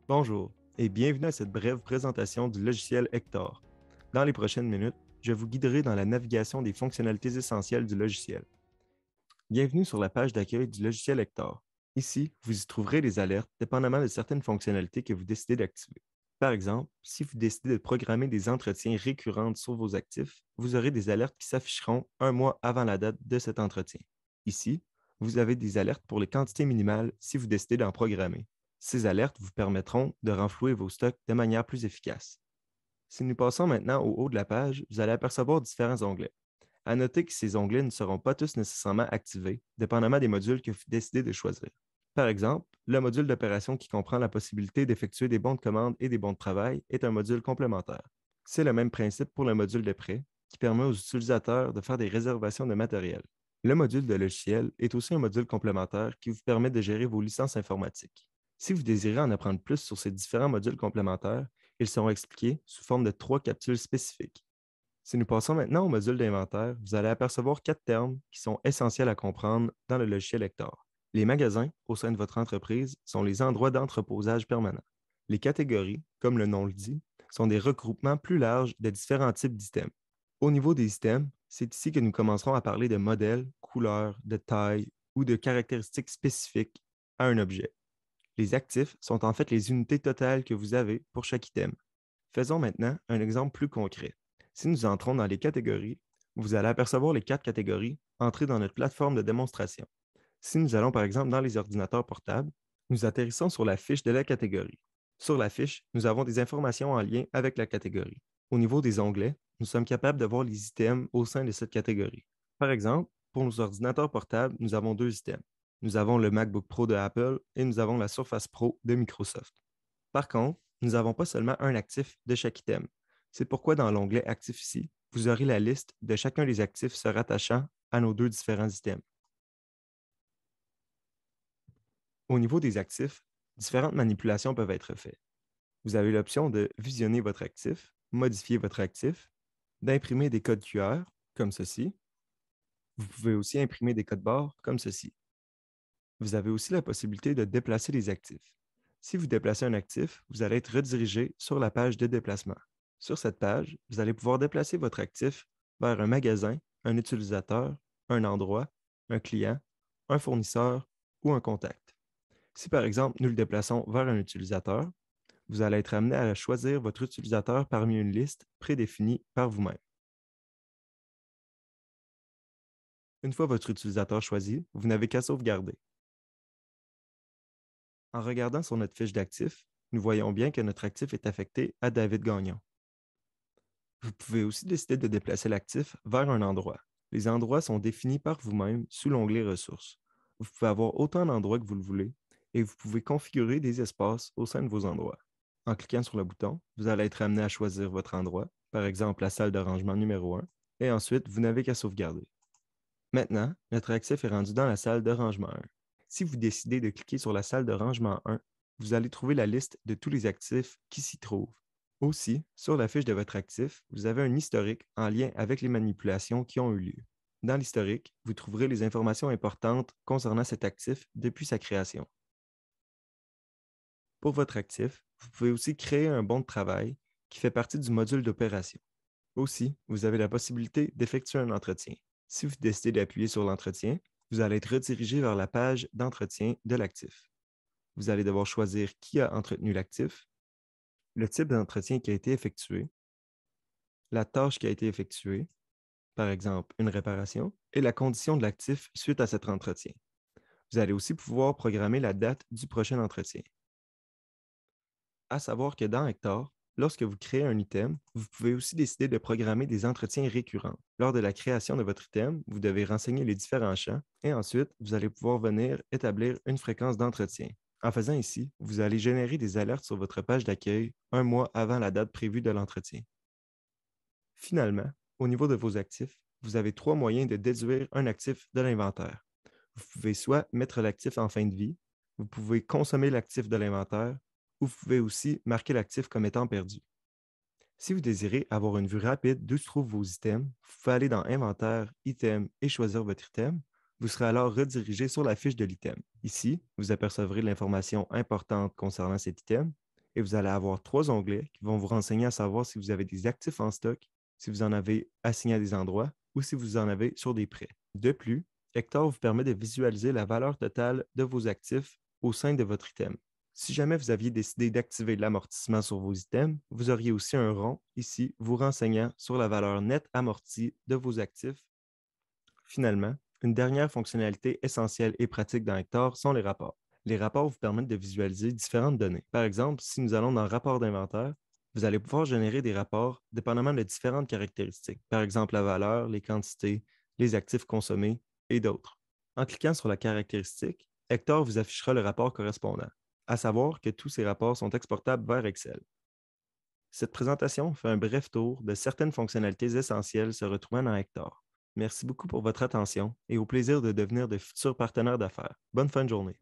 Bonjour et bienvenue à cette brève présentation du logiciel Hector. Dans les prochaines minutes, je vous guiderai dans la navigation des fonctionnalités essentielles du logiciel. Bienvenue sur la page d'accueil du logiciel Hector. Ici, vous y trouverez les alertes dépendamment de certaines fonctionnalités que vous décidez d'activer. Par exemple, si vous décidez de programmer des entretiens récurrents sur vos actifs, vous aurez des alertes qui s'afficheront un mois avant la date de cet entretien. Ici, vous avez des alertes pour les quantités minimales si vous décidez d'en programmer. Ces alertes vous permettront de renflouer vos stocks de manière plus efficace. Si nous passons maintenant au haut de la page, vous allez apercevoir différents onglets. À noter que ces onglets ne seront pas tous nécessairement activés, dépendamment des modules que vous décidez de choisir. Par exemple, le module d'opération qui comprend la possibilité d'effectuer des bons de commande et des bons de travail est un module complémentaire. C'est le même principe pour le module de prêt, qui permet aux utilisateurs de faire des réservations de matériel. Le module de logiciel est aussi un module complémentaire qui vous permet de gérer vos licences informatiques. Si vous désirez en apprendre plus sur ces différents modules complémentaires, ils seront expliqués sous forme de 3 capsules spécifiques. Si nous passons maintenant au module d'inventaire, vous allez apercevoir 4 termes qui sont essentiels à comprendre dans le logiciel Hector. Les magasins au sein de votre entreprise sont les endroits d'entreposage permanent. Les catégories, comme le nom le dit, sont des regroupements plus larges de différents types d'items. Au niveau des items, c'est ici que nous commencerons à parler de modèles, couleurs, de taille ou de caractéristiques spécifiques à un objet. Les actifs sont en fait les unités totales que vous avez pour chaque item. Faisons maintenant un exemple plus concret. Si nous entrons dans les catégories, vous allez apercevoir les 4 catégories entrées dans notre plateforme de démonstration. Si nous allons par exemple dans les ordinateurs portables, nous atterrissons sur la fiche de la catégorie. Sur la fiche, nous avons des informations en lien avec la catégorie. Au niveau des onglets, nous sommes capables de voir les items au sein de cette catégorie. Par exemple, pour nos ordinateurs portables, nous avons 2 items. Nous avons le MacBook Pro de Apple et nous avons la Surface Pro de Microsoft. Par contre, nous n'avons pas seulement un actif de chaque item. C'est pourquoi dans l'onglet Actifs ici, vous aurez la liste de chacun des actifs se rattachant à nos 2 différents items. Au niveau des actifs, différentes manipulations peuvent être faites. Vous avez l'option de visionner votre actif, modifier votre actif, d'imprimer des codes QR, comme ceci. Vous pouvez aussi imprimer des codes barres, comme ceci. Vous avez aussi la possibilité de déplacer les actifs. Si vous déplacez un actif, vous allez être redirigé sur la page de déplacement. Sur cette page, vous allez pouvoir déplacer votre actif vers un magasin, un utilisateur, un endroit, un client, un fournisseur ou un contact. Si par exemple nous le déplaçons vers un utilisateur, vous allez être amené à choisir votre utilisateur parmi une liste prédéfinie par vous-même. Une fois votre utilisateur choisi, vous n'avez qu'à sauvegarder. En regardant sur notre fiche d'actifs, nous voyons bien que notre actif est affecté à David Gagnon. Vous pouvez aussi décider de déplacer l'actif vers un endroit. Les endroits sont définis par vous-même sous l'onglet Ressources. Vous pouvez avoir autant d'endroits que vous le voulez et vous pouvez configurer des espaces au sein de vos endroits. En cliquant sur le bouton, vous allez être amené à choisir votre endroit, par exemple la salle de rangement numéro 1, et ensuite vous n'avez qu'à sauvegarder. Maintenant, notre actif est rendu dans la salle de rangement 1. Si vous décidez de cliquer sur la salle de rangement 1, vous allez trouver la liste de tous les actifs qui s'y trouvent. Aussi, sur la fiche de votre actif, vous avez un historique en lien avec les manipulations qui ont eu lieu. Dans l'historique, vous trouverez les informations importantes concernant cet actif depuis sa création. Pour votre actif, vous pouvez aussi créer un bon de travail qui fait partie du module d'opération. Aussi, vous avez la possibilité d'effectuer un entretien. Si vous décidez d'appuyer sur l'entretien, vous allez être redirigé vers la page d'entretien de l'actif. Vous allez devoir choisir qui a entretenu l'actif, le type d'entretien qui a été effectué, la tâche qui a été effectuée, par exemple une réparation, et la condition de l'actif suite à cet entretien. Vous allez aussi pouvoir programmer la date du prochain entretien. À savoir que dans Hector, lorsque vous créez un item, vous pouvez aussi décider de programmer des entretiens récurrents. Lors de la création de votre item, vous devez renseigner les différents champs et ensuite, vous allez pouvoir venir établir une fréquence d'entretien. En faisant ici, vous allez générer des alertes sur votre page d'accueil un mois avant la date prévue de l'entretien. Finalement, au niveau de vos actifs, vous avez 3 moyens de déduire un actif de l'inventaire. Vous pouvez soit mettre l'actif en fin de vie, vous pouvez consommer l'actif de l'inventaire, ou vous pouvez aussi marquer l'actif comme étant perdu. Si vous désirez avoir une vue rapide d'où se trouvent vos items, vous pouvez aller dans Inventaire, Item et choisir votre item. Vous serez alors redirigé sur la fiche de l'item. Ici, vous apercevrez l'information importante concernant cet item et vous allez avoir 3 onglets qui vont vous renseigner à savoir si vous avez des actifs en stock, si vous en avez assignés à des endroits ou si vous en avez sur des prêts. De plus, Hector vous permet de visualiser la valeur totale de vos actifs au sein de votre item. Si jamais vous aviez décidé d'activer l'amortissement sur vos items, vous auriez aussi un rond ici vous renseignant sur la valeur nette amortie de vos actifs. Finalement, une dernière fonctionnalité essentielle et pratique dans Hector sont les rapports. Les rapports vous permettent de visualiser différentes données. Par exemple, si nous allons dans Rapport d'inventaire, vous allez pouvoir générer des rapports dépendamment de différentes caractéristiques, par exemple la valeur, les quantités, les actifs consommés et d'autres. En cliquant sur la caractéristique, Hector vous affichera le rapport correspondant, à savoir que tous ces rapports sont exportables vers Excel. Cette présentation fait un bref tour de certaines fonctionnalités essentielles se retrouvant dans Hector. Merci beaucoup pour votre attention et au plaisir de devenir de futurs partenaires d'affaires. Bonne fin de journée.